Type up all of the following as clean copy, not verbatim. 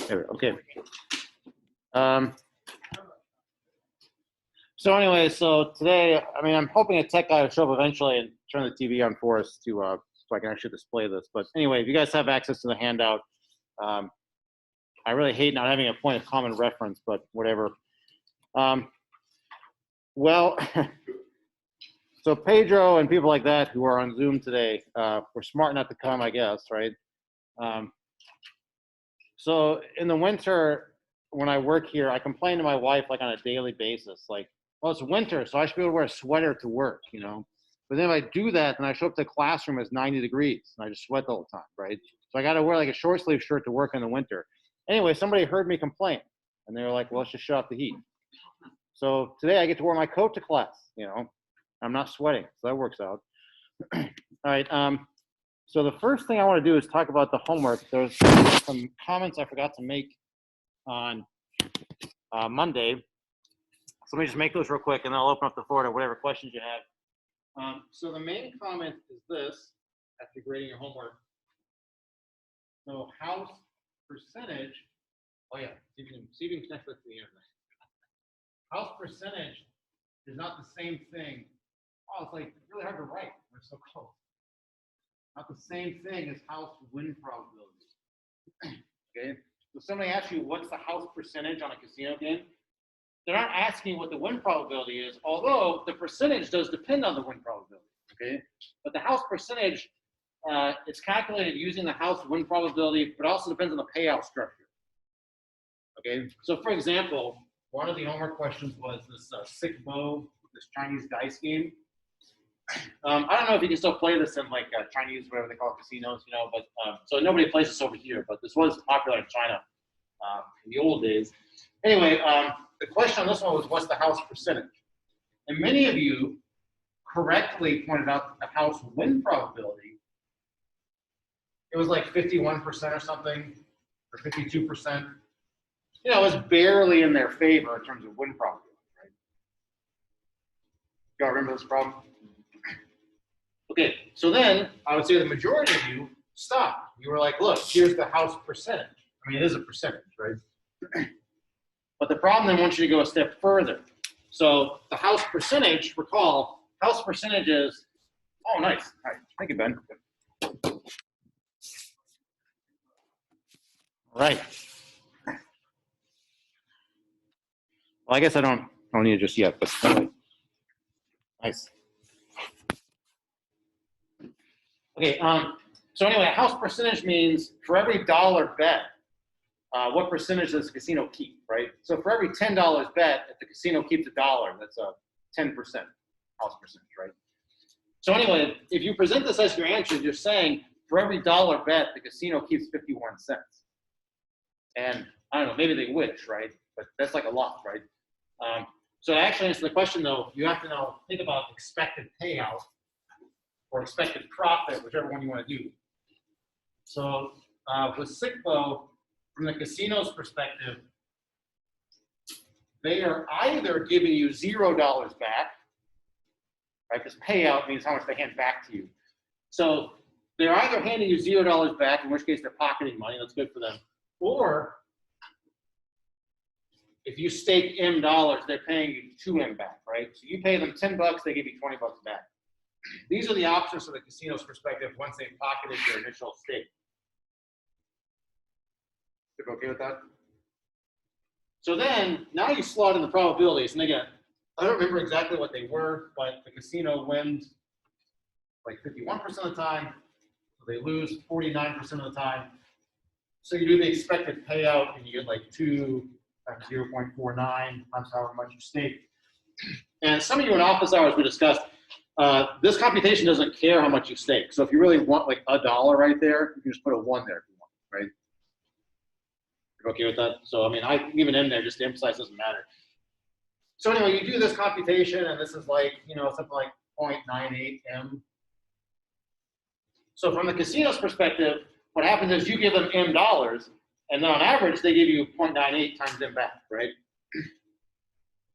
There we go. Okay. So anyway, so today, I mean, I'm hoping a tech guy will show up eventually and turn the TV on for us to so I can actually display this. But anyway, if you guys have access to the handout, I really hate not having a point of common reference, but whatever. Well, so Pedro and people like that who are on Zoom today were smart enough to come, I guess, right? So in the winter, when I work here, I complain to my wife like on a daily basis, like, well, it's winter, so I should be able to wear a sweater to work, you know? But then if I do that, then I show up to the classroom, it's 90 degrees, and I just sweat all the time, right? So I got to wear like a short sleeve shirt to work in the winter. Anyway, somebody heard me complain, and they were like, well, let's just shut off the heat. So today I get to wear my coat to class, you know? I'm not sweating, so that works out. All right, so the first thing I want to do is talk about the homework. There's some comments I forgot to make on Monday. So let me just make those real quick, and then I'll open up the floor to whatever questions you have. So the main comment is this, after grading your homework. So house percentage, oh yeah, see if you can connect this to the internet. House percentage is not the same thing. Oh, it's like really hard to write. We're so close. Not the same thing as house win probability. Okay, so somebody asks you, what's the house percentage on a casino game? They're not asking what the win probability is, although the percentage does depend on the win probability, okay? But the house percentage, it's calculated using the house win probability, but also depends on the payout structure, okay? So for example, one of the homework questions was this Sic Bo, this Chinese dice game. I don't know if you can still play this in like Chinese, whatever they call it, casinos, you know, but so nobody plays this over here, but this was popular in China in the old days. Anyway, the question on this one was, what's the house percentage? And many of you correctly pointed out the house win probability. It was like 51% or something, or 52%. You know, it was barely in their favor in terms of win probability, right? Y'all remember this problem? Okay, so then I would say the majority of you stopped. You were like, look, here's the house percentage. I mean, it is a percentage, right? But the problem then wants you to go a step further. So the house percentage, recall, house percentage is, oh, nice. All right, thank you, Ben. All right. Well, I guess I don't need it just yet, but anyway. Nice. Okay, so anyway, house percentage means for every dollar bet, what percentage does the casino keep, right? So for every $10 bet, if the casino keeps $1, that's a 10% house percentage, right? So anyway, if you present this as your answer, you're saying for every dollar bet, the casino keeps 51 cents. And I don't know, maybe they wish, right? But that's like a lot, right? So to actually answer the question though, you have to now think about expected payout or expected profit, whichever one you want to do. So with Sic Bo, from the casino's perspective, they are either giving you $0 back, right? Because payout means how much they hand back to you. So they're either handing you $0 back, in which case they're pocketing money, that's good for them, or if you stake M dollars, they're paying you 2M back, right? So you pay them 10 bucks, they give you 20 bucks back. These are the options from the casino's perspective once they've pocketed your initial stake. You okay with that? So then, now you slot in the probabilities, and again, I don't remember exactly what they were, but the casino wins like 51% of the time, so they lose 49% of the time. So you do the expected payout, and you get like 2 times 0.49 times however much you stake. And some of you in office hours we discussed, this computation doesn't care how much you stake. So if you really want like $1 right there, you can just put a 1 there if you want, right? You're okay with that? So I mean, I can leave it in there just to emphasize it doesn't matter. So anyway, you do this computation, and this is like, you know, something like 0.98 M. So from the casino's perspective, what happens is you give them M dollars, and then on average, they give you 0.98 times M back, right?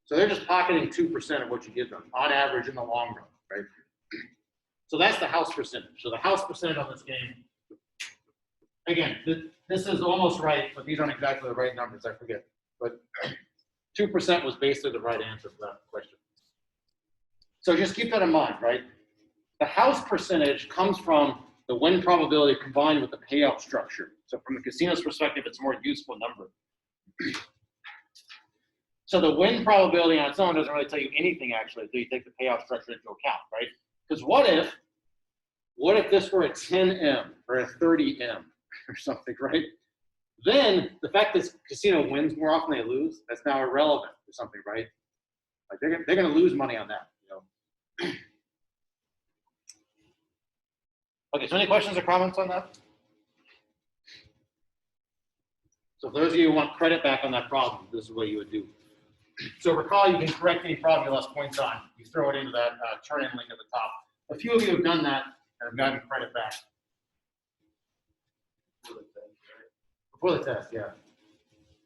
So they're just pocketing 2% of what you give them, on average in the long run, right? So that's the house percentage. So the house percentage on this game, again, this is almost right, but these aren't exactly the right numbers, I forget. But 2% was basically the right answer for that question. So just keep that in mind, right? The house percentage comes from the win probability combined with the payout structure. So from the casino's perspective, it's a more useful number. So the win probability on its own doesn't really tell you anything actually until you take the payout structure into account, right? Because what if this were a 10M or a 30M or something, right? Then the fact that casino wins more often than they lose, that's now irrelevant or something, right? Like they're going to lose money on that, you know. Okay, so any questions or comments on that? So for those of you who want credit back on that problem, this is what you would do. So recall, you can correct any problem you lost points on. You throw it into that turn-in link at the top. A few of you have done that and have gotten credit back. Before the test, yeah.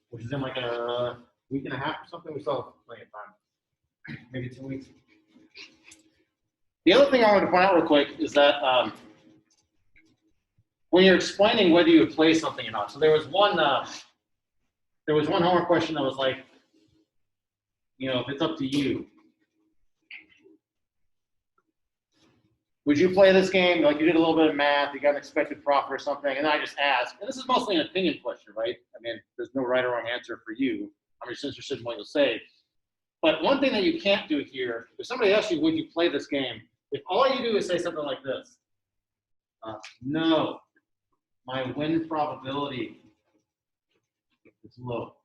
Which is in like a week and a half or something. We still have plenty of time. Maybe 2 weeks. The other thing I wanted to point out real quick is that when you're explaining whether you would play something or not. So there was one homework question that was like, you know, if it's up to you, would you play this game? Like you did a little bit of math, you got an expected profit or something, and I just asked, and this is mostly an opinion question, right? I mean, there's no right or wrong answer for you. I'm just interested in what you'll say. But one thing that you can't do here, if somebody asks you, would you play this game? If all you do is say something like this, no, my win probability is low.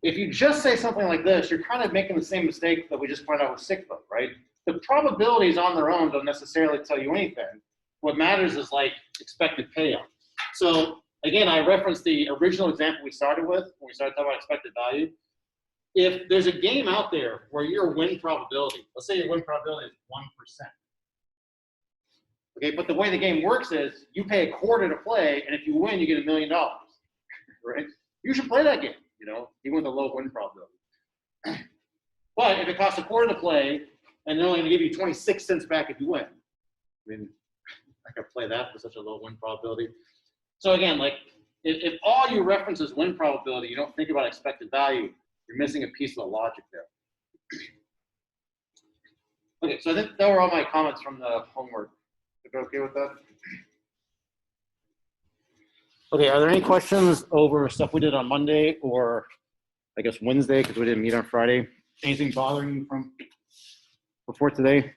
If you just say something like this, you're kind of making the same mistake that we just pointed out with sick vote, right? The probabilities on their own don't necessarily tell you anything. What matters is like expected payout. So again, I referenced the original example we started with when we started talking about expected value. If there's a game out there where your win probability, let's say your win probability is 1%. Okay, but the way the game works is you pay a quarter to play, and if you win, you get $1 million, right? You should play that game, you know, even with a low win probability. But if it costs a quarter to play, and they're only going to give you 26 cents back if you win, I mean, I could play that for such a low win probability. So again, like if all you reference is win probability, you don't think about expected value, you're missing a piece of the logic there. Okay, so I think that were all my comments from the homework. Is that okay with that? Okay, are there any questions over stuff we did on Monday or I guess Wednesday because we didn't meet on Friday? Anything bothering you from before today?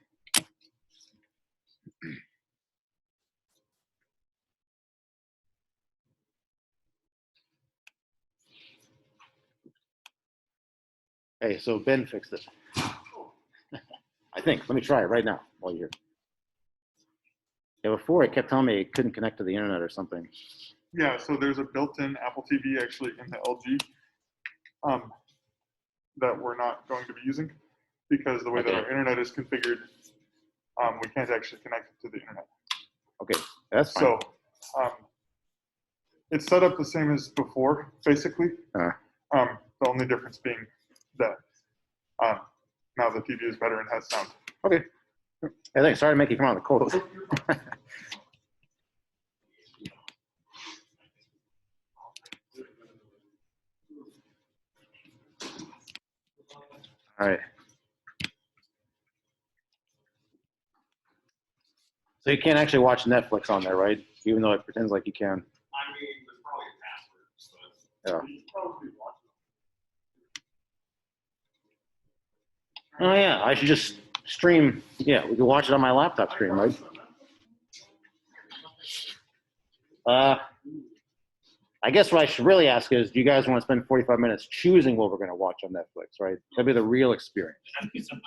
Hey, so Ben fixed it. I think. Let me try it right now while you're here. Yeah, before it kept telling me it couldn't connect to the internet or something. Yeah, so there's a built-in Apple TV actually in the LG that we're not going to be using because the way that our internet is configured, we can't actually connect it to the internet. Okay, that's fine. So it's set up the same as before, basically. The only difference being that now the TV is better and has sound. Okay. Hey, thanks. Sorry to make you come out of the cold. All right. So you can't actually watch Netflix on there, right? Even though it pretends like you can. I mean, there's probably a password, so Yeah. you probably watch Oh yeah, I should just stream. Yeah, we can watch it on my laptop screen, right? I guess what I should really ask is, do you guys want to spend 45 minutes choosing what we're going to watch on Netflix, right? That'd be the real experience. That'd be something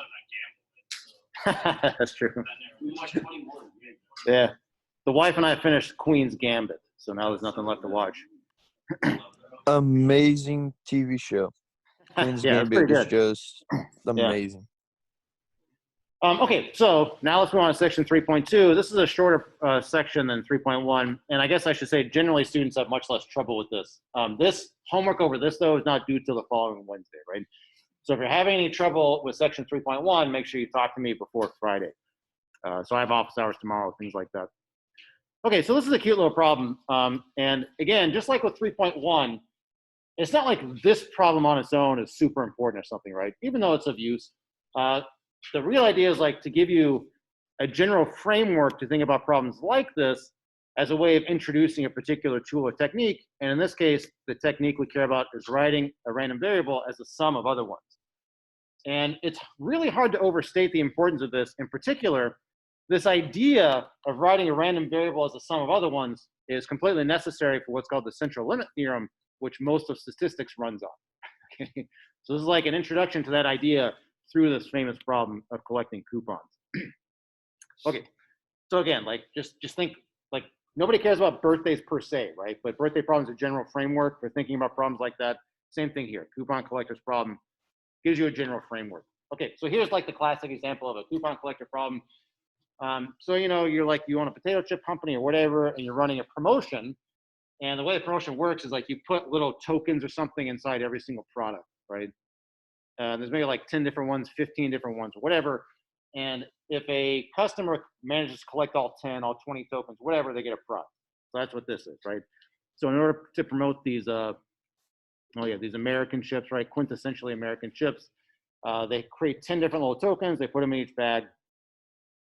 I gamble. That's true. We watched 21. Yeah. The wife and I finished Queen's Gambit, so now there's nothing left to watch. Amazing TV show. Queen's Yeah, it's Gambit pretty is good. just amazing. Okay, so now let's move on to section 3.2. This is a shorter section than 3.1, and I guess I should say generally students have much less trouble with this. This homework over this, though, is not due till the following Wednesday, right? So if you're having any trouble with section 3.1, make sure you talk to me before Friday. So I have office hours tomorrow, things like that. Okay, so this is a cute little problem. And again, just like with 3.1, it's not like this problem on its own is super important or something, right? Even though it's of use. The real idea is like to give you a general framework to think about problems like this as a way of introducing a particular tool or technique. And in this case, the technique we care about is writing a random variable as a sum of other ones. And it's really hard to overstate the importance of this. In particular, this idea of writing a random variable as a sum of other ones is completely necessary for what's called the central limit theorem, which most of statistics runs on. Okay? So this is like an introduction to that idea through this famous problem of collecting coupons. Okay, so again, like just think, like nobody cares about birthdays per se, right? But birthday problems are a general framework for thinking about problems like that. Same thing here, coupon collector's problem gives you a general framework. Okay, so here's like the classic example of a coupon collector problem. So you know, you're like, you own a potato chip company or whatever, and you're running a promotion. And the way the promotion works is like you put little tokens or something inside every single product, right? There's maybe like 10 different ones, 15 different ones, whatever. And if a customer manages to collect all 10, all 20 tokens, whatever, they get a prize. So that's what this is, right? So in order to promote these, these American chips, right? Quintessentially American chips, they create 10 different little tokens. They put them in each bag.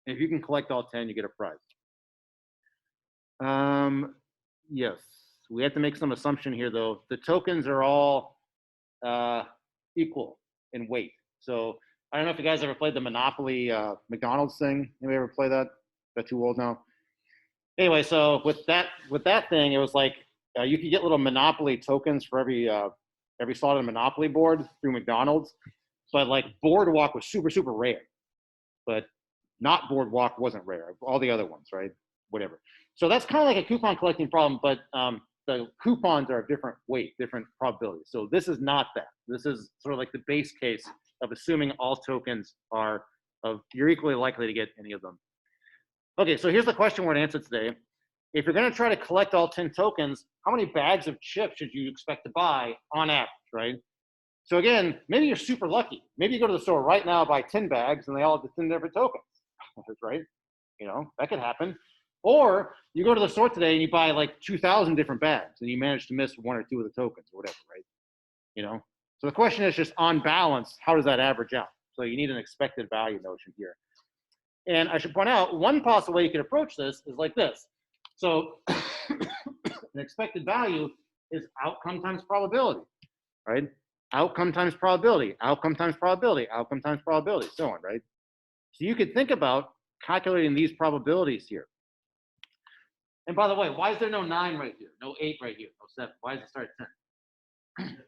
And if you can collect all 10, you get a prize. Yes, we have to make some assumption here, though. The tokens are all equal in weight. So I don't know if you guys ever played the Monopoly McDonald's thing. Anybody ever play that? That's too old now. Anyway, so with that thing, it was like you could get little Monopoly tokens for every slot on the Monopoly board through McDonald's, but like Boardwalk was super, super rare. But not Boardwalk wasn't rare. All the other ones, right? Whatever. So that's kind of like a coupon collecting problem, but the coupons are of different weight, different probabilities. So this is not that. This is sort of like the base case of assuming all tokens are you're equally likely to get any of them. Okay, so here's the question we're going to answer today. If you're going to try to collect all 10 tokens, how many bags of chips should you expect to buy on average, right? So again, maybe you're super lucky. Maybe you go to the store right now, buy 10 bags, and they all have 10 different tokens, right? You know, that could happen. Or you go to the store today and you buy like 2,000 different bags, and you manage to miss one or two of the tokens or whatever, right? You know, so the question is just on balance, how does that average out? So you need an expected value notion here. And I should point out, one possible way you could approach this is like this. So an expected value is outcome times probability, right? Outcome times probability, outcome times probability, outcome times probability, so on, right? So you could think about calculating these probabilities here. And by the way, why is there no 9 right here? No 8 right here, no 7? Why does it start at 10?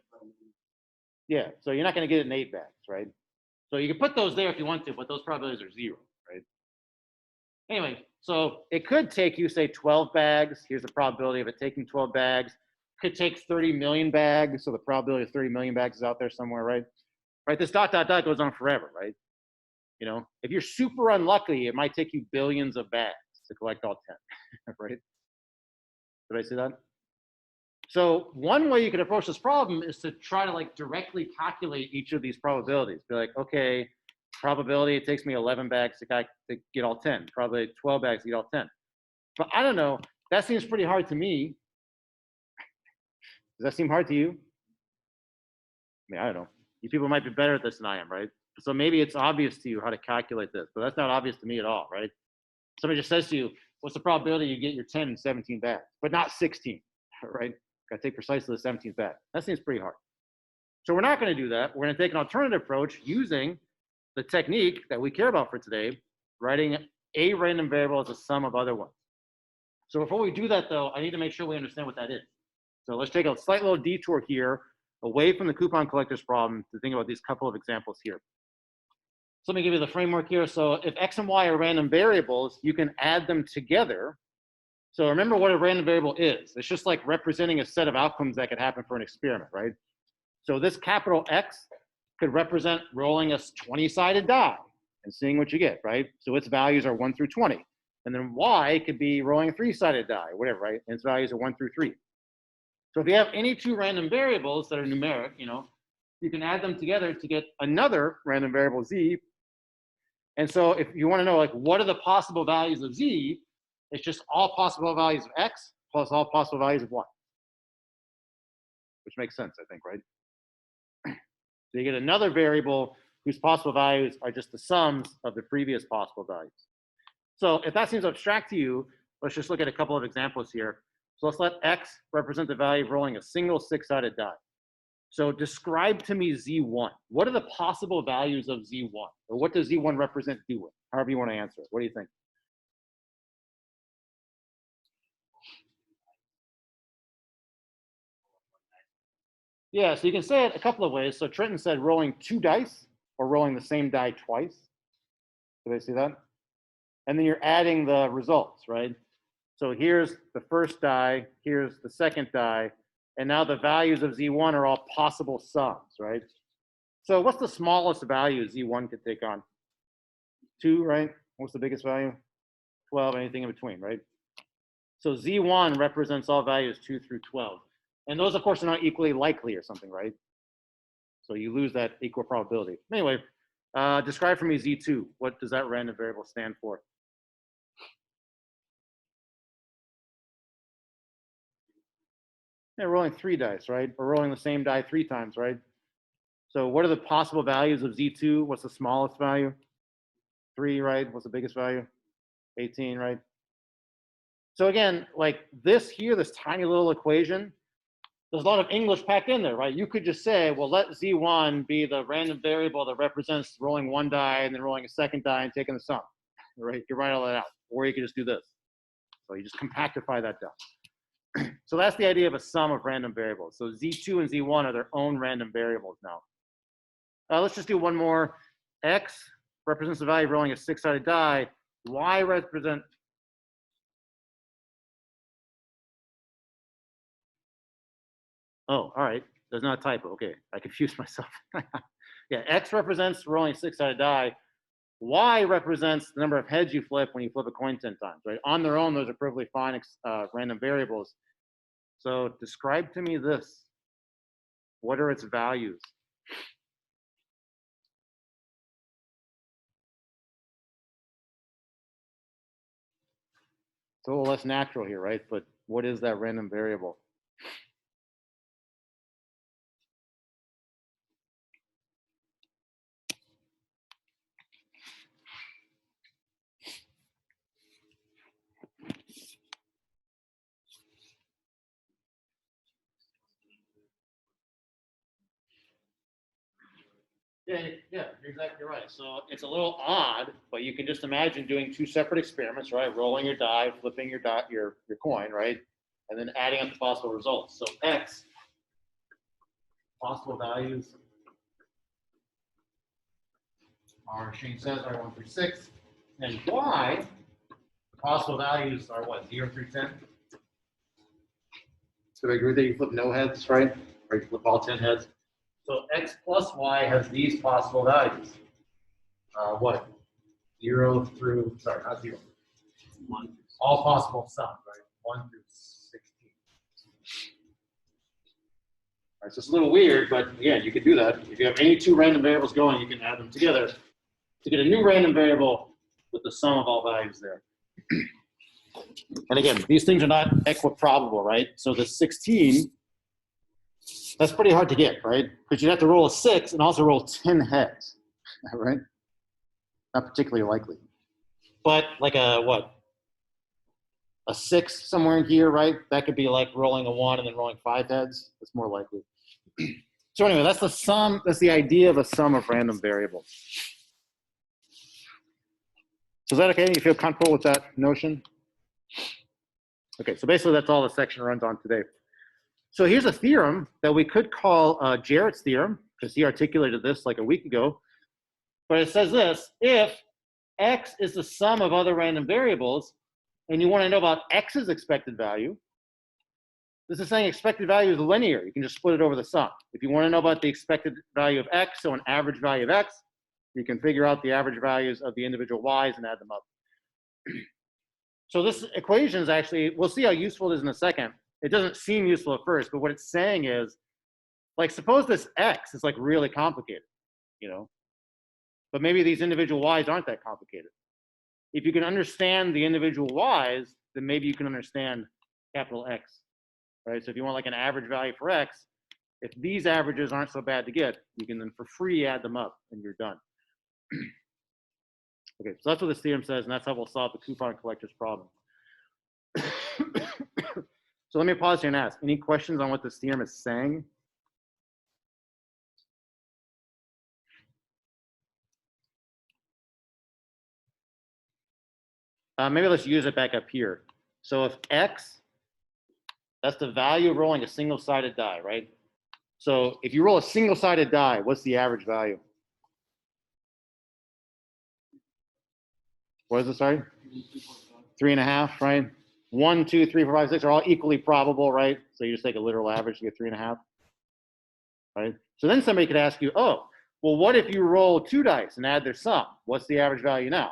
Yeah, so you're not going to get it in 8 bags, right? So you can put those there if you want to, but those probabilities are 0, right? Anyway, so it could take you, say, 12 bags. Here's the probability of it taking 12 bags. Could take 30 million bags, so the probability of 30 million bags is out there somewhere, right? Right, this ... goes on forever, right? You know, if you're super unlucky, it might take you billions of bags to collect all 10, right? Did I say that? So one way you could approach this problem is to try to like directly calculate each of these probabilities. Be like, okay, probability it takes me 11 bags to get all 10. Probability 12 bags to get all 10. But I don't know. That seems pretty hard to me. Does that seem hard to you? I mean, I don't know. You people might be better at this than I am, right? So maybe it's obvious to you how to calculate this, but that's not obvious to me at all, right? Somebody just says to you, what's the probability you get your 10 and 17 bags, but not 16, right? Got to take precisely the 17th bag. That seems pretty hard. So we're not going to do that. We're going to take an alternative approach using the technique that we care about for today, writing a random variable as a sum of other ones. So before we do that, though, I need to make sure we understand what that is. So let's take a slight little detour here away from the coupon collectors problem to think about these couple of examples here. So let me give you the framework here. So if X and Y are random variables, you can add them together. So remember what a random variable is. It's just like representing a set of outcomes that could happen for an experiment, right? So this capital X could represent rolling a 20-sided die and seeing what you get, right? So its values are 1 through 20. And then Y could be rolling a 3-sided die, whatever, right? And its values are 1 through 3. So if you have any two random variables that are numeric, you know, you can add them together to get another random variable Z. And so if you want to know, like, what are the possible values of Z, It's just all possible values of x plus all possible values of y. Which makes sense, I think, right? So you get another variable whose possible values are just the sums of the previous possible values. So if that seems abstract to you, let's just look at a couple of examples here. So let's let x represent the value of rolling a single six-sided die. So describe to me Z1. What are the possible values of Z1? Or what does Z1 represent do with? However you want to answer it. What do you think? Yeah, so you can say it a couple of ways. So Trenton said rolling 2 dice or rolling the same die twice. Did I see that? And then you're adding the results, right? So here's the first die, here's the second die, and now the values of Z1 are all possible sums, right? So what's the smallest value Z1 could take on? 2, right? What's the biggest value? 12, anything in between, right? So Z1 represents all values 2 through 12. And those, of course, are not equally likely or something, right? So you lose that equal probability. Anyway, describe for me Z2. What does that random variable stand for? Yeah, rolling 3 dice, right? Or rolling the same die 3 times, right? So what are the possible values of Z2? What's the smallest value? 3, right? What's the biggest value? 18, right? So again, like this here, this tiny little equation, there's a lot of English packed in there, right? You could just say, well, let Z1 be the random variable that represents rolling 1 die and then rolling a second die and taking the sum, right? You can write all that out. Or you could just do this. So you just compactify that down. So that's the idea of a sum of random variables. So Z2 and Z1 are their own random variables now. Let's just do one more. X represents the value of rolling a 6-sided die. Y represents, oh, all right. There's not a typo. Okay, I confused myself. Yeah, X represents rolling a 6-sided die. Y represents the number of heads you flip when you flip a coin 10 times, right? On their own, those are perfectly fine random variables. So describe to me this. What are its values? It's a little less natural here, right? But what is that random variable? Yeah, you're exactly right. So it's a little odd, but you can just imagine doing 2 separate experiments, right? Rolling your die, flipping your coin, right? And then adding up the possible results. So X, possible values are, Shane says, are 1 through 6. And Y, possible values are what, 0 through 10? So I agree that you flip no heads, right? Or you flip all 10 heads. So X plus Y has these possible values. What? 0 through, sorry, not 0. 1. All possible sums, right? 1 through 16. All right, so it's a little weird, but again, you could do that. If you have any 2 random variables going, you can add them together to get a new random variable with the sum of all values there. And again, these things are not equiprobable, right? So the 16, that's pretty hard to get, right? Because you'd have to roll a 6 and also roll 10 heads, right? Not particularly likely. But like a 6 somewhere in here, right? That could be like rolling a 1 and then rolling 5 heads. That's more likely. So anyway, that's the sum. That's the idea of a sum of random variables. So is that okay? You feel comfortable with that notion? Okay, so basically that's all the section runs on today. So here's a theorem that we could call Jarrett's theorem, because he articulated this like a week ago. But it says this: if X is the sum of other random variables, and you want to know about X's expected value, this is saying expected value is linear. You can just split it over the sum. If you want to know about the expected value of X, so an average value of X, you can figure out the average values of the individual Y's and add them up. So this equation is actually, we'll see how useful it is in a second. It doesn't seem useful at first, but what it's saying is, like, suppose this X is like really complicated, you know, but maybe these individual Y's aren't that complicated. If you can understand the individual Y's, then maybe you can understand capital X, right? So if you want like an average value for X, if these averages aren't so bad to get, you can then for free add them up and you're done. Okay, so that's what this theorem says, and that's how we'll solve the coupon collector's problem. So let me pause here and ask, any questions on what this theorem is saying? Maybe let's use it back up here. So if X, that's the value of rolling a single-sided die, right? So if you roll a single-sided die, what's the average value? What is it, sorry? 3.5, right? 1, 2, 3, 4, 5, 6 are all equally probable, right? So you just take a literal average to get 3.5, right? So then somebody could ask you, oh, well, what if you roll 2 dice and add their sum? What's the average value now?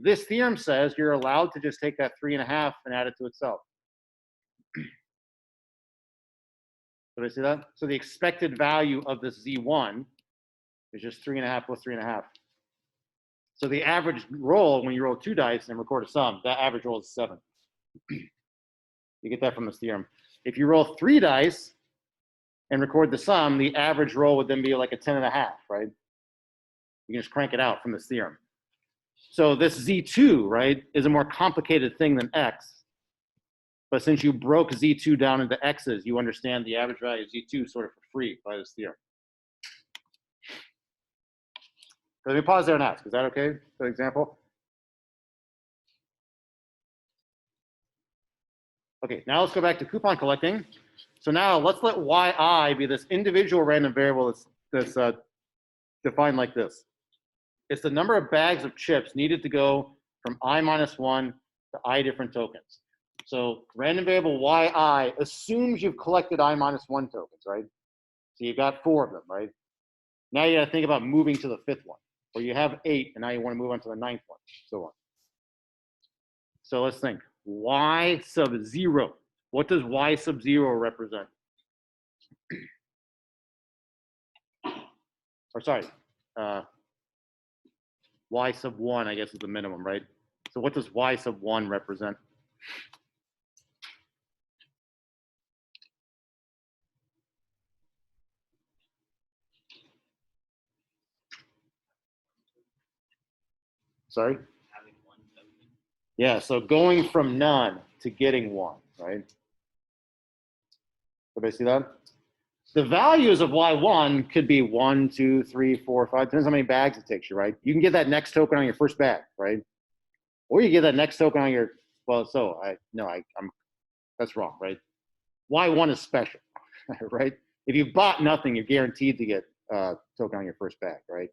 This theorem says you're allowed to just take that 3.5 and add it to itself. Did I see that? So the expected value of this Z1 is just 3.5 plus 3.5. So the average roll, when you roll 2 dice and record a sum, that average roll is 7. You get that from this theorem. If you roll 3 dice and record the sum, the average roll would then be like a 10.5, right? You can just crank it out from this theorem. So this Z2, right, is a more complicated thing than X. But since you broke Z2 down into X's, you understand the average value of Z2 sort of for free by this theorem. Let me pause there and ask, is that okay, for example? Okay, now let's go back to coupon collecting. So now let's let yi be this individual random variable that's defined like this. It's the number of bags of chips needed to go from I minus 1 to I different tokens. So random variable yi assumes you've collected I minus 1 tokens, right? So you've got 4 of them, right? Now you gotta think about moving to the 5th one. Or you have 8 and now you wanna move on to the 9th one, so on. So let's think, y sub 0. What does y sub 0 represent? Or sorry, y sub 1, I guess, is the minimum, right? So what does y sub 1 represent? Sorry? Having 1 token. Yeah, so going from none to getting 1, right? Everybody see that? The values of y1 could be 1, 2, 3, 4, 5, depends how many bags it takes you, right? You can get that next token on your first bag, right? Or you get that next token on your, well, so that's wrong, right? Y1 is special, right? If you've bought nothing, you're guaranteed to get a token on your first bag, right?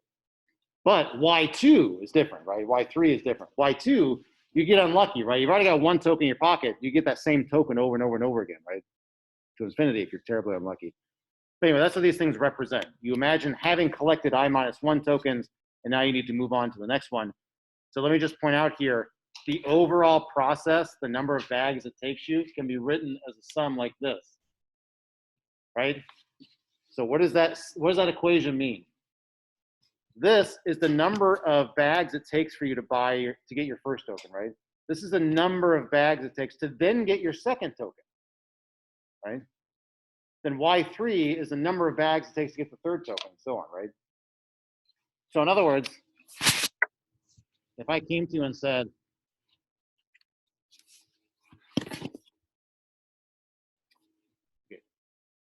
But Y2 is different, right? Y3 is different. Y2, you get unlucky, right? You've already got 1 token in your pocket. You get that same token over and over and over again, right? To infinity if you're terribly unlucky. But anyway, that's what these things represent. You imagine having collected I minus 1 tokens, and now you need to move on to the next one. So let me just point out here, the overall process, the number of bags it takes you, can be written as a sum like this, right? So what does that equation mean? This is the number of bags it takes for you to get your first token, right? This is the number of bags it takes to then get your second token, right? Then Y3 is the number of bags it takes to get the third token, and so on, right? So in other words, if I came to you and said,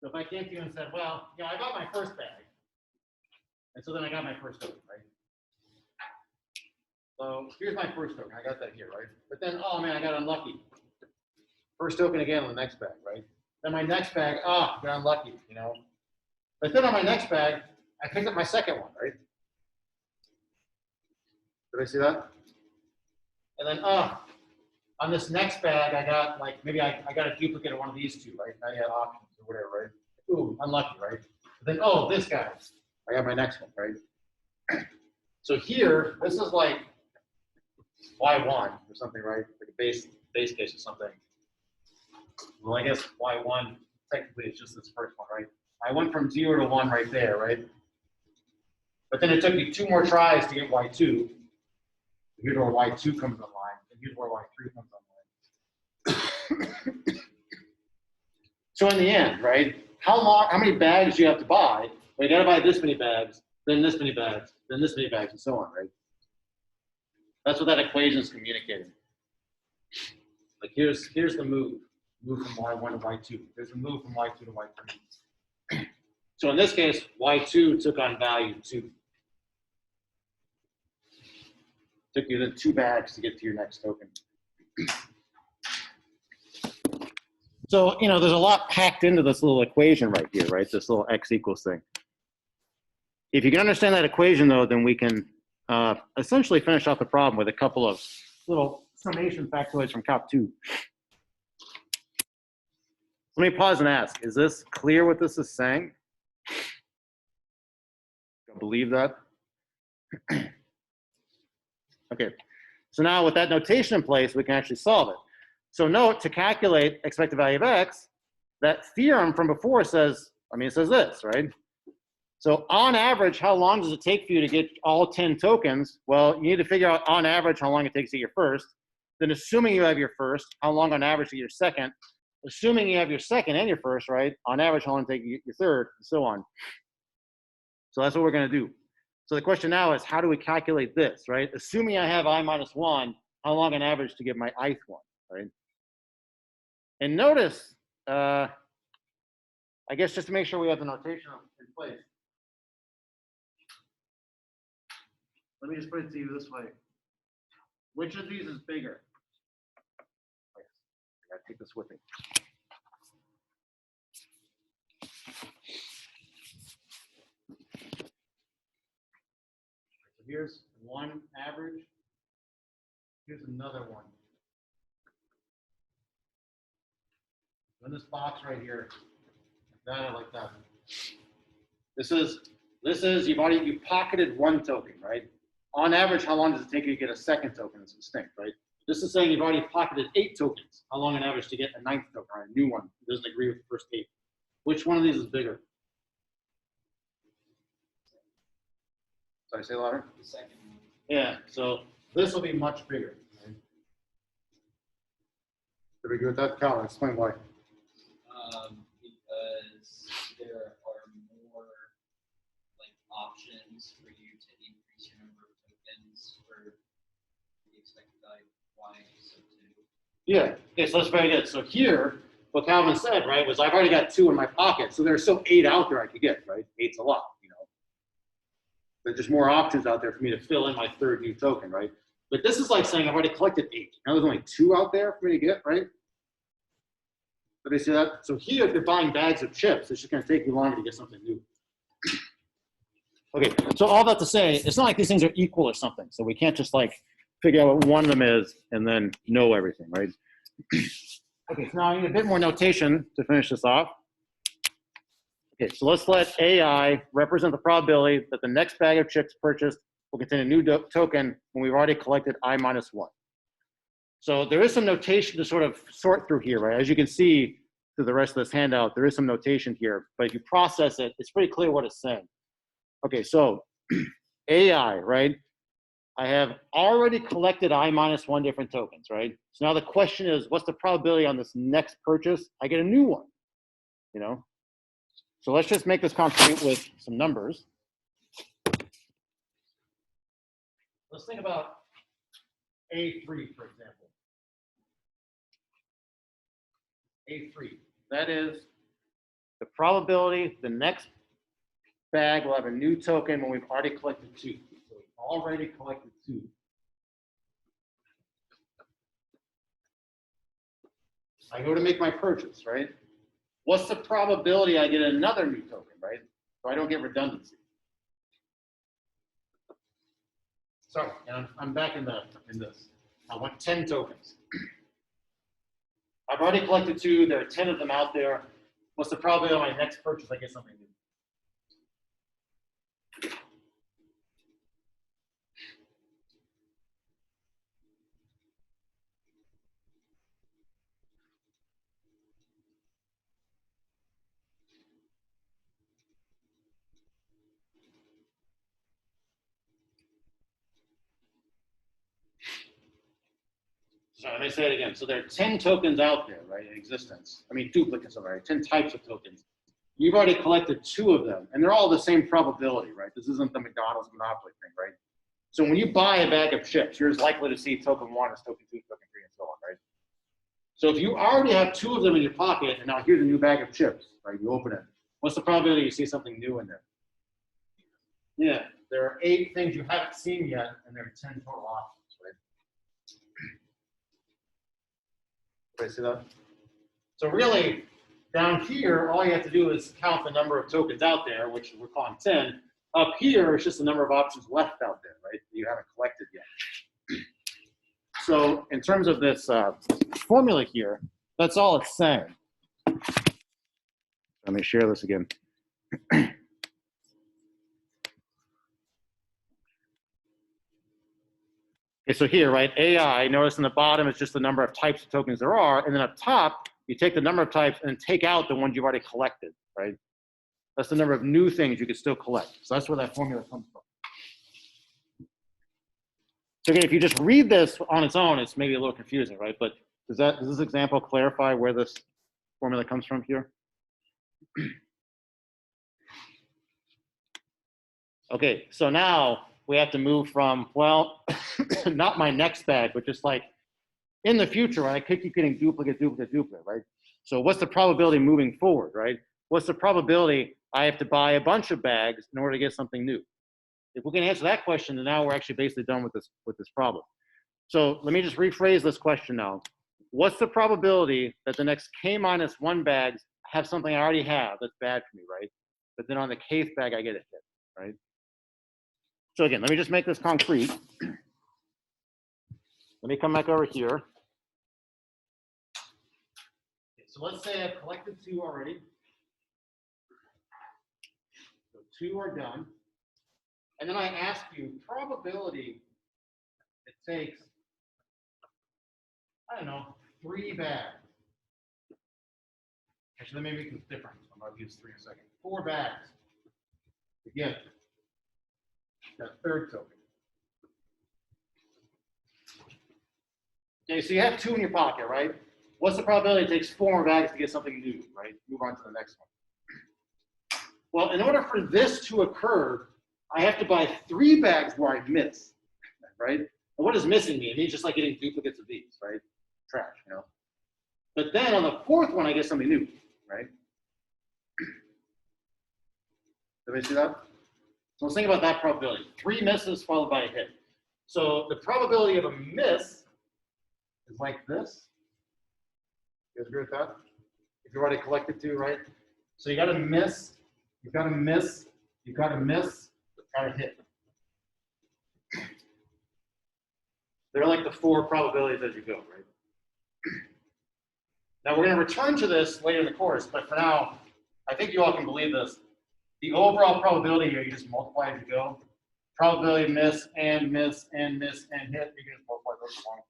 so if I came to you and said, well, you know, I got my first bag, and so then I got my first token, right? So here's my first token. I got that here, right? But then, oh man, I got unlucky. First token again on the next bag, right? Then my next bag, got unlucky, you know? But then on my next bag, I picked up my second one, right? Did I see that? And then, on this next bag, I got like, maybe I got a duplicate of one of these two, right? Now you have options or whatever, right? Ooh, unlucky, right? But then, oh, this guy, I got my next one, right? So here, this is like Y1 or something, right? Like a base case or something. Well, I guess Y1 technically is just this first one, right? I went from 0 to 1 right there, right? But then it took me 2 more tries to get Y2. Here's where Y2 comes online, and here's where Y3 comes online. So in the end, right, how many bags do you have to buy? Well, you got to buy this many bags, then this many bags, then this many bags, and so on, right? That's what that equation is communicating. Like here's the move from y1 to y2. There's a move from y2 to y3. So in this case, y2 took on value 2. Took you then 2 bags to get to your next token. So, you know, there's a lot packed into this little equation right here, right? This little x equals thing. If you can understand that equation, though, then we can essentially finish off the problem with a couple of little summation factoids from Calc 2. Let me pause and ask, is this clear what this is saying? Don't believe that? Okay, so now with that notation in place, we can actually solve it. So note, to calculate expected value of x, that theorem from before says, it says this, right? So on average, how long does it take for you to get all 10 tokens? Well, you need to figure out on average how long it takes to get your first. Then assuming you have your first, how long on average to get your second? Assuming you have your second and your first, right? On average, how long to take your third, and so on. So that's what we're gonna do. So the question now is, how do we calculate this, right? Assuming I have I minus 1, how long on average to get my ith one, right? And notice, I guess just to make sure we have the notation in place, let me just put it to you this way. Which of these is bigger? I gotta take this with me. So here's one average. Here's another one. In this box right here, like that or like that. This is you've pocketed one token, right? On average, how long does it take you to get a second token? It's distinct, right? This is saying you've already pocketed 8 tokens. How long on average to get a 9th token, or a new one? It doesn't agree with the first 8. Which one of these is bigger? Sorry, say louder. The second one. Yeah, so this will be much bigger. Right? Did we go with that? Cal, explain why. Because there are more like options for you to increase your number of tokens for the expected value of y, so too. Yeah, okay, so that's very good. So here, what Calvin said, right, was I've already got 2 in my pocket, so there's still 8 out there I could get, right? 8's a lot, you know. There's just more options out there for me to fill in my third new token, right? But this is like saying I've already collected 8. Now there's only 2 out there for me to get, right? Did you see that? So here, if you're buying bags of chips, it's just going to take you longer to get something new. Okay, so all that to say, it's not like these things are equal or something. So we can't just like figure out what one of them is and then know everything, right? Okay, so now I need a bit more notation to finish this off. Okay, so let's let AI represent the probability that the next bag of chips purchased will contain a new token when we've already collected I minus 1. So there is some notation to sort of sort through here, right? As you can see through the rest of this handout, there is some notation here, but if you process it, it's pretty clear what it's saying. Okay, so AI, right? I have already collected I minus 1 different tokens, right? So now the question is, what's the probability on this next purchase? I get a new one, you know? So let's just make this concrete with some numbers. Let's think about A3, for example. A3, that is the probability the next bag will have a new token when we've already collected 2. So we've already collected 2. I go to make my purchase, right? What's the probability I get another new token, right? So I don't get redundancy. Sorry, and I'm back in this. I want 10 tokens. I've already collected 2. There are 10 of them out there. What's the probability on my next purchase I get something new? So let me say it again. So there are 10 tokens out there, right, in existence. I mean, duplicates of it, 10 types of tokens. You've already collected 2 of them, and they're all the same probability, right? This isn't the McDonald's Monopoly thing, right? So when you buy a bag of chips, you're as likely to see token 1 as token 2, token 3, and so on, right? So if you already have 2 of them in your pocket, and now here's a new bag of chips, right? You open it. What's the probability you see something new in there? Yeah, there are 8 things you haven't seen yet, and there are 10 total options, right? Everybody see that? So really, down here, all you have to do is count the number of tokens out there, which we're calling 10. Up here, it's just the number of options left out there, right, that you haven't collected yet. So in terms of this formula here, that's all it's saying. Let me share this again. Okay, so here, right, AI, notice in the bottom, it's just the number of types of tokens there are, and then up top, you take the number of types and take out the ones you've already collected, right? That's the number of new things you could still collect. So that's where that formula comes from. So again, if you just read this on its own, it's maybe a little confusing, right? But does this example clarify where this formula comes from here? Okay, so now we have to move from, well, not my next bag, but just like in the future, when I could keep getting duplicate, right? So what's the probability moving forward, right? What's the probability I have to buy a bunch of bags in order to get something new? If we can answer that question, then now we're actually basically done with this problem. So let me just rephrase this question now. What's the probability that the next K-1 bags have something I already have that's bad for me, right? But then on the Kth bag, I get a hit, right? So again, let me just make this concrete. Let me come back over here. Okay, so let's say I've collected 2 already. So 2 are done. And then I ask you, probability it takes, I don't know, 3 bags. Actually, let me make this different. I'm about to use 3 in a second. 4 bags to get that third token. Okay, so you have 2 in your pocket, right? What's the probability it takes 4 more bags to get something new, right? Move on to the next one. Well, in order for this to occur, I have to buy 3 bags where I miss, right? And what does missing mean? It means just like getting duplicates of these, right? Trash, you know? But then on the 4th one, I get something new, right? Everybody see that? So let's think about that probability. 3 misses followed by a hit. So the probability of a miss is like this. You guys agree with that? If you already collected 2, right? So you got to miss, you've got to miss, you've got to miss, got to hit. They're like the 4 probabilities as you go, right? Now we're going to return to this later in the course, but for now, I think you all can believe this. The overall probability here, you just multiply as you go. Probability of miss and miss and miss and hit, you can just multiply those along.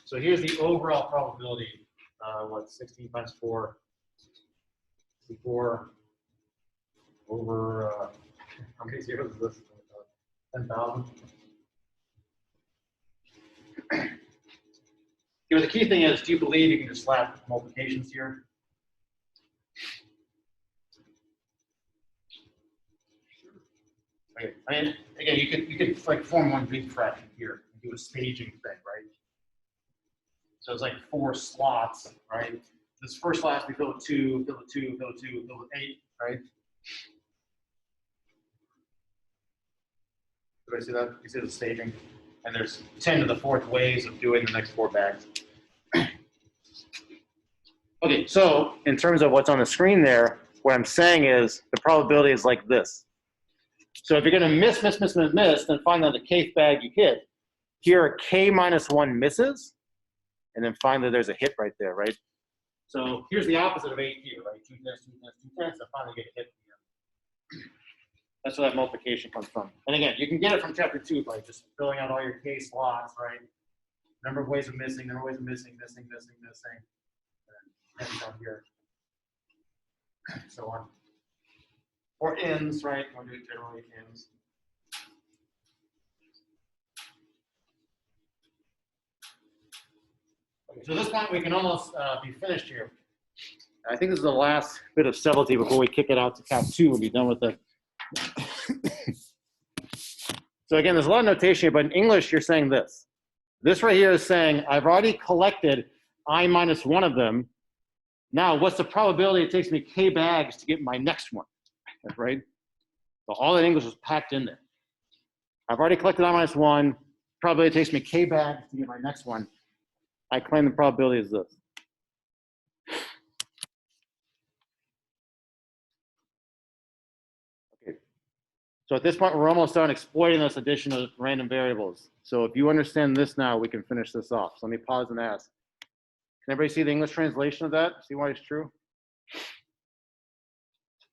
So here's the overall probability. What, 16 times 4? 64 over, how many zeros is this? 10,000. Here, the key thing is, do you believe you can just slap multiplications here? Okay. I mean, again, you could like form one big fraction here and do a staging thing, right? So it's like 4 slots, right? This first slot has to be filled with 2, filled with 2, filled with 2, filled with 8, right? Did I see that? You see the staging? And there's 10 to the 4th ways of doing the next 4 bags. Okay, so in terms of what's on the screen there, what I'm saying is the probability is like this. So if you're going to miss, then find out the kth bag you hit. Here are K-1 misses, and then finally there's a hit right there, right? So here's the opposite of 8 here, right? 2 tenths, 2 tenths, 2 tenths, and finally get a hit here. That's where that multiplication comes from. And again, you can get it from chapter 2 by just filling out all your K slots, right? Number of ways of missing, number of ways of missing, and down here, so on. Or ends, right? We'll do generally ends. So at this point, we can almost be finished here. I think this is the last bit of subtlety before we kick it out to Calc 2. We'll be done with it. So again, there's a lot of notation here, but in English, you're saying this. This right here is saying, I've already collected I minus one of them. Now, what's the probability it takes me K bags to get my next one, right? So all that English is packed in there. I've already collected I minus one. Probability it takes me K bags to get my next one. I claim the probability is this. Okay. So at this point, we're almost done exploiting this addition of random variables. So if you understand this now, we can finish this off. So let me pause and ask. Can everybody see the English translation of that? See why it's true?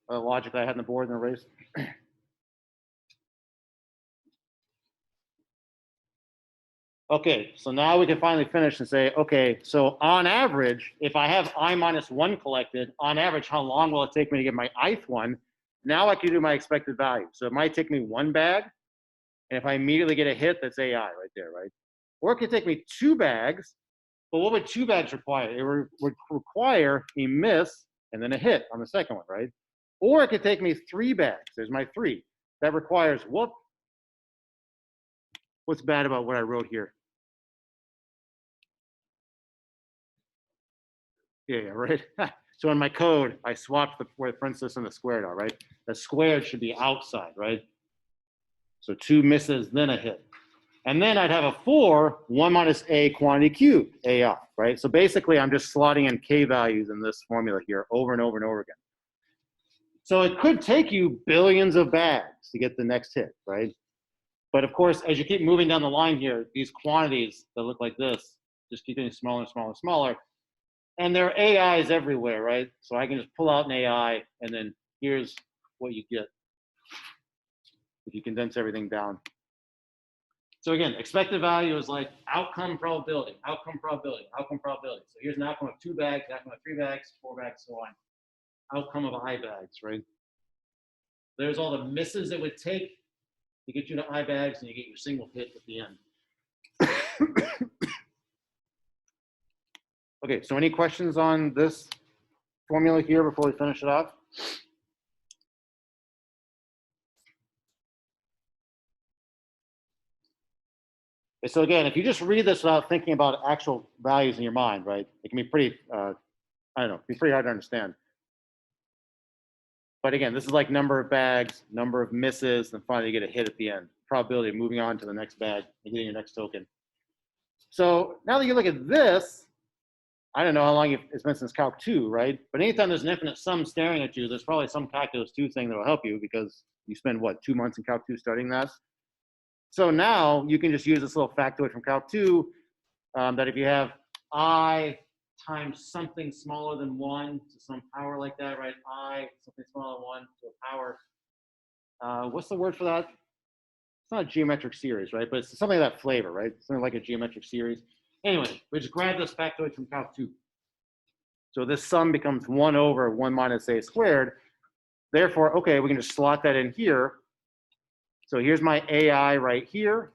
The logic that I had on the board and erased. Okay, so now we can finally finish and say, okay, so on average, if I have I minus one collected, on average, how long will it take me to get my ith one? Now I can do my expected value. So it might take me one bag, and if I immediately get a hit, that's AI right there, right? Or it could take me 2 bags, but what would 2 bags require? It would require a miss and then a hit on the second one, right? Or it could take me 3 bags. There's my 3. That requires, whoop. What's bad about what I wrote here? Yeah, right. So in my code, I swapped the word parenthesis and the squared out, right? The squared should be outside, right? So 2 misses, then a hit. And then I'd have a 4, 1 minus a quantity cubed, AI, right? So basically, I'm just slotting in K values in this formula here over and over and over again. So it could take you billions of bags to get the next hit, right? But of course, as you keep moving down the line here, these quantities that look like this just keep getting smaller and smaller and smaller. And there are AIs everywhere, right? So I can just pull out an AI, and then here's what you get if you condense everything down. So again, expected value is like outcome probability, outcome probability, outcome probability. So here's an outcome of 2 bags, outcome of 3 bags, 4 bags, so on. Outcome of I bags, right? There's all the misses it would take to get you to I bags, and you get your single hit at the end. Okay, so any questions on this formula here before we finish it off? So again, if you just read this without thinking about actual values in your mind, right, it can be pretty, I don't know, be pretty hard to understand. But again, this is like number of bags, number of misses, and finally you get a hit at the end. Probability of moving on to the next bag and getting your next token. So now that you look at this, I don't know how long it's been since Calc 2, right? But anytime there's an infinite sum staring at you, there's probably some calculus 2 thing that will help you because you spend, what, 2 months in Calc 2 studying that? So now you can just use this little factoid from Calc 2 that if you have I times something smaller than 1 to some power like that, right? I, something smaller than 1 to a power. What's the word for that? It's not a geometric series, right? But it's something of that flavor, right? Something like a geometric series. Anyway, we just grab this factoid from Calc 2. So this sum becomes 1 over 1 minus a squared. Therefore, okay, we can just slot that in here. So here's my AI right here.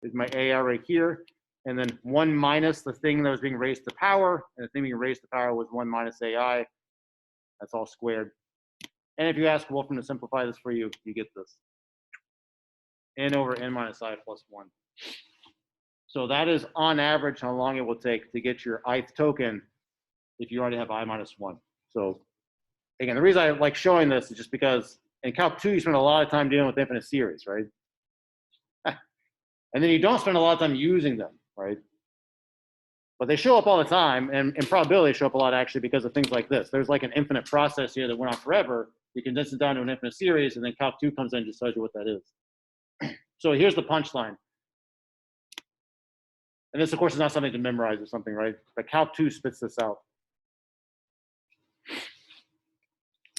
Here's my AI right here. And then 1 minus the thing that was being raised to power. And the thing being raised to power was 1 minus AI. That's all squared. And if you ask Wolfram to simplify this for you, you get this. N over n minus I plus 1. So that is on average how long it will take to get your ith token if you already have I minus 1. So again, the reason I like showing this is just because in Calc 2, you spend a lot of time dealing with infinite series, right? And then you don't spend a lot of time using them, right? But they show up all the time, and in probability, they show up a lot actually because of things like this. There's like an infinite process here that went on forever. You condense it down to an infinite series, and then Calc 2 comes in and just tells you what that is. So here's the punchline. And this, of course, is not something to memorize or something, right? But Calc 2 spits this out.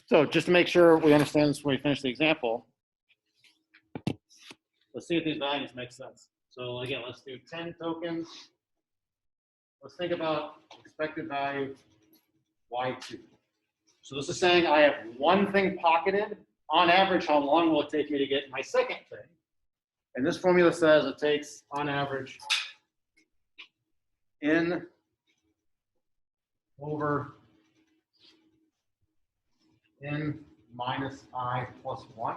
So just to make sure we understand this when we finish the example, let's see if these values make sense. So again, let's do 10 tokens. Let's think about expected value y2. So this is saying I have one thing pocketed. On average, how long will it take me to get my second thing? And this formula says it takes, on average, n over n minus I plus 1.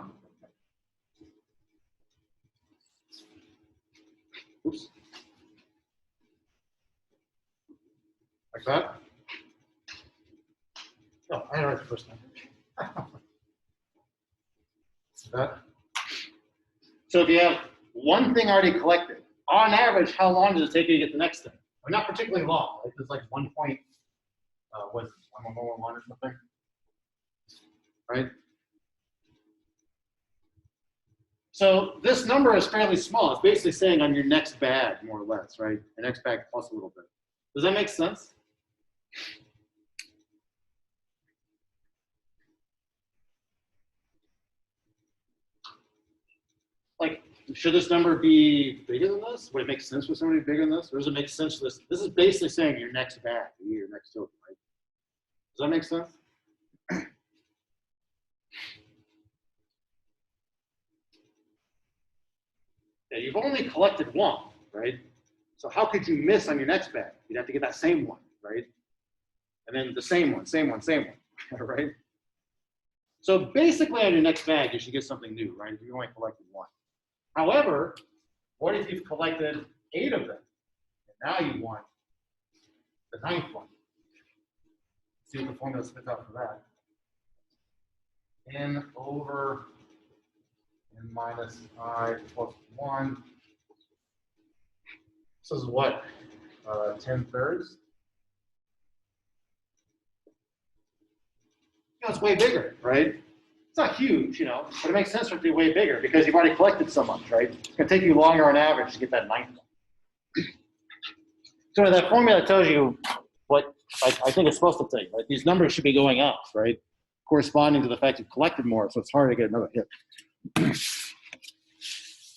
Oops. Like that. Oh, I had it right the first time. That. So if you have one thing already collected, on average, how long does it take you to get the next thing? Well, not particularly long. Like it's like 1 point, what is it, 1 or something, right? So this number is fairly small. It's basically saying on your next bag, more or less, right? Your next bag plus a little bit. Does that make sense? Like, should this number be bigger than this? Would it make sense for somebody bigger than this? Or does it make sense for this? This is basically saying your next bag, your next token, right? Does that make sense? Yeah, you've only collected one, right? So how could you miss on your next bag? You'd have to get that same one, right? And then the same one, right? So basically on your next bag, you should get something new, right? If you only collected one. However, what if you've collected 8 of them? And now you want the 9th one. See what the formula spits out for that. N over n minus I plus 1. This is what? 10/3? It's way bigger, right? It's not huge, but it makes sense for it to be way bigger because you've already collected so much, right? It's going to take you longer on average to get that 9th one. So that formula tells you what I think it's supposed to tell you, right? These numbers should be going up, right? Corresponding to the fact you've collected more, so it's hard to get another hit.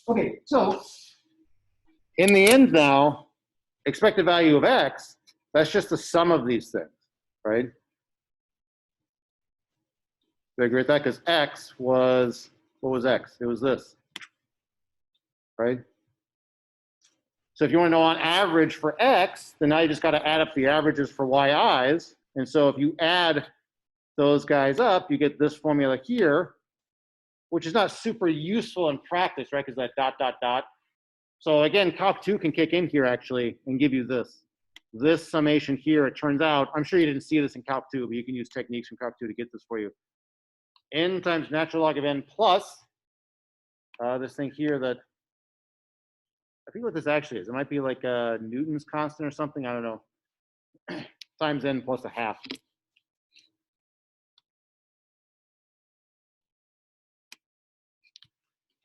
Okay, so in the end now, expected value of x, that's just the sum of these things, right? Do you agree with that? Because x was, what was x? It was this, right? So if you want to know on average for x, then now you just got to add up the averages for yi's. And so if you add those guys up, you get this formula here, which is not super useful in practice, right? Because that dot, dot, dot. So again, Calc 2 can kick in here actually and give you this. This summation here, it turns out, I'm sure you didn't see this in Calc 2, but you can use techniques from Calc 2 to get this for you. N times natural log of n plus this thing here that, I think what this actually is. It might be like Newton's constant or something, I don't know, times n plus a half.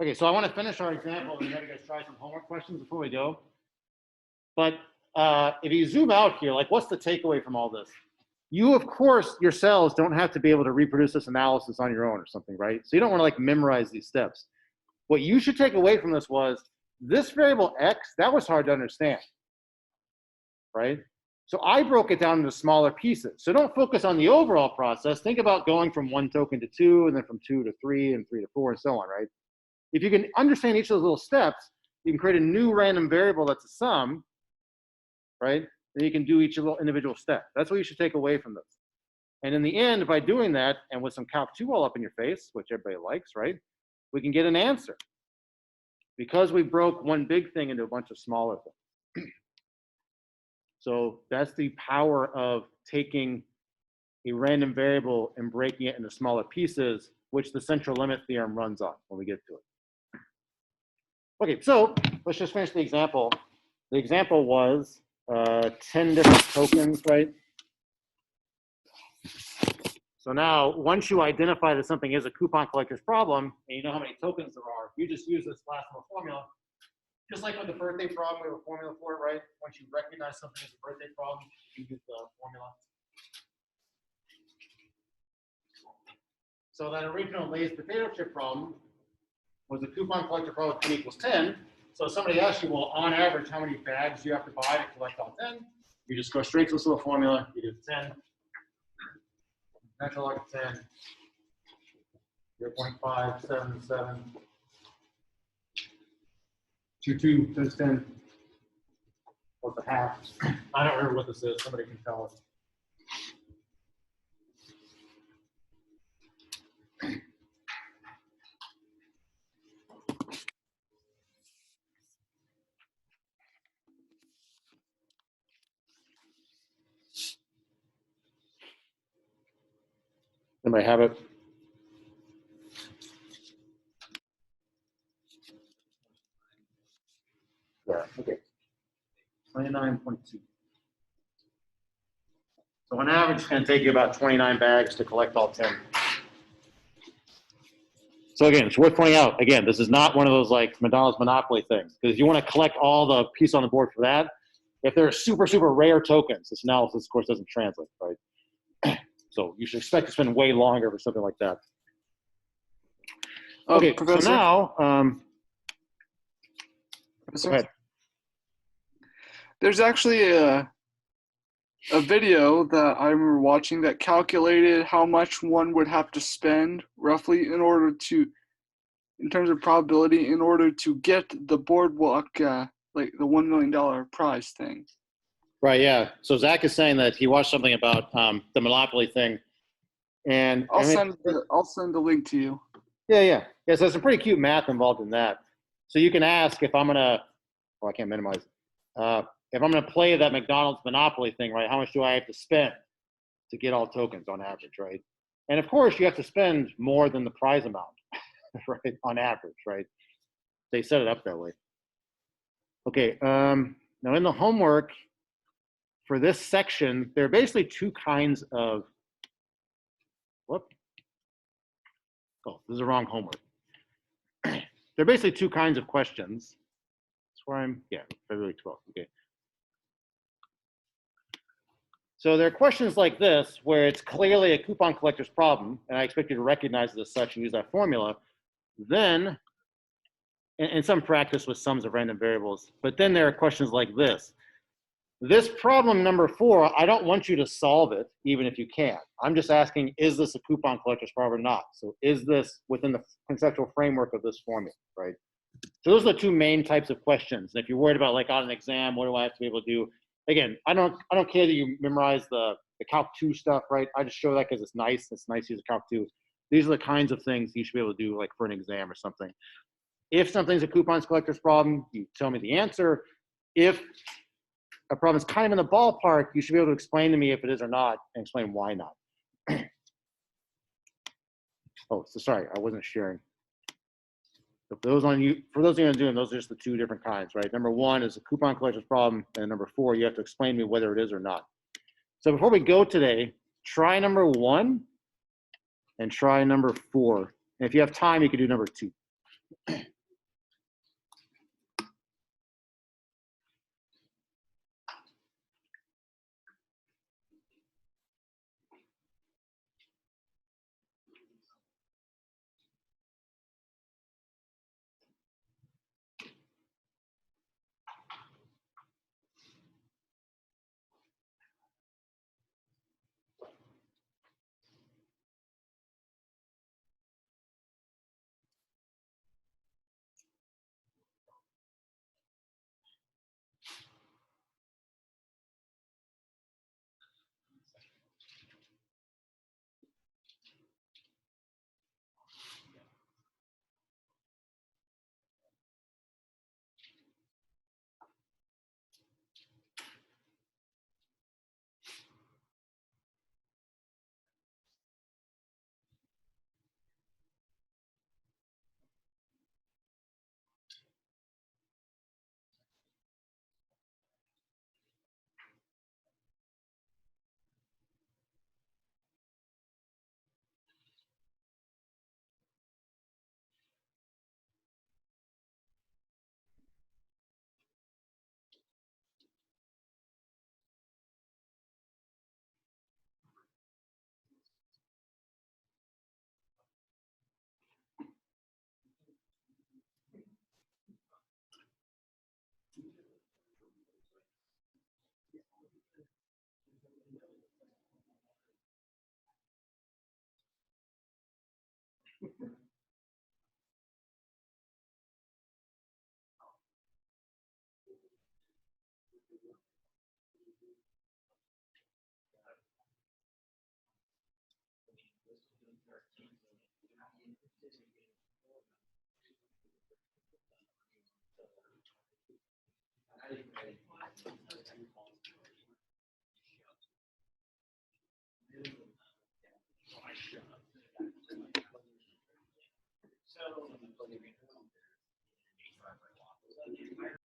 Okay, so I want to finish our example and have you guys try some homework questions before we go. But if you zoom out here, like what's the takeaway from all this? You, of course, yourselves don't have to be able to reproduce this analysis on your own or something, right? So you don't want to like memorize these steps. What you should take away from this was this variable x, that was hard to understand, right? So I broke it down into smaller pieces. So don't focus on the overall process. Think about going from 1 token to 2, and then from 2 to 3, and 3 to 4, and so on, right? If you can understand each of those little steps, you can create a new random variable that's a sum, right? Then you can do each little individual step. That's what you should take away from this. And in the end, by doing that, and with some Calc 2 all up in your face, which everybody likes, right? We can get an answer. Because we broke one big thing into a bunch of smaller things. So that's the power of taking a random variable and breaking it into smaller pieces, which the central limit theorem runs on when we get to it. Okay, so let's just finish the example. The example was 10 different tokens, right? So now, once you identify that something is a coupon collector's problem, and you know how many tokens there are, you just use this last little formula. Just like with the birthday problem, we have a formula for it, right? Once you recognize something as a birthday problem, you use the formula. So that original Lay's potato chip problem was a coupon collector problem with n equals 10. So somebody asks you, well, on average, how many bags do you have to buy to collect all 10? You just go straight to this little formula. You do 10. Natural log of 10. 0.577. 22 times 10. What's a half? I don't remember what this is. Somebody can tell us. Anybody have it? Yeah, okay. 29.2. So on average, it's going to take you about 29 bags to collect all 10. So again, it's worth pointing out, again, this is not one of those like McDonald's Monopoly things. Because if you want to collect all the pieces on the board for that, if they're super, super rare tokens, this analysis, of course, doesn't translate, right? So you should expect to spend way longer for something like that. Okay, Professor, so now, Professor, go ahead. there's actually a video that I remember watching that calculated how much one would have to spend roughly in order to, in terms of probability, in order to get the boardwalk, like the $1 million prize thing. Right, yeah. So Zach is saying that he watched something about the Monopoly thing. And I'll send the link to you. Yeah, so there's some pretty cute math involved in that. So you can ask if I'm gonna, well, I can't minimize it. If I'm gonna play that McDonald's Monopoly thing, right? How much do I have to spend to get all tokens on average, right? And of course, you have to spend more than the prize amount, right? On average, right? They set it up that way. Okay. Now in the homework for this section, there are basically two kinds of. Whoop. Oh, this is the wrong homework. There are basically two kinds of questions. That's where February 12th. Okay. So there are questions like this where it's clearly a coupon collector's problem, and I expect you to recognize it as such and use that formula. Then, and some practice with sums of random variables, but then there are questions like this. This problem number 4, I don't want you to solve it, even if you can. I'm just asking, is this a coupon collector's problem or not? So is this within the conceptual framework of this formula, right? So those are the two main types of questions. And if you're worried about like on an exam, what do I have to be able to do? Again, I don't care that you memorize the Calc 2 stuff, right? I just show that because it's nice. It's nice to use a Calc 2. These are the kinds of things you should be able to do like for an exam or something. If something's a coupon collector's problem, you tell me the answer. If a problem is kind of in the ballpark, you should be able to explain to me if it is or not and explain why not. Oh, so sorry, I wasn't sharing. So for those of you doing, those are just the two different kinds, right? Number 1 is a coupon collector's problem, and number 4, you have to explain to me whether it is or not. So before we go today, try number 1 and try number 4. And if you have time, you can do number 2.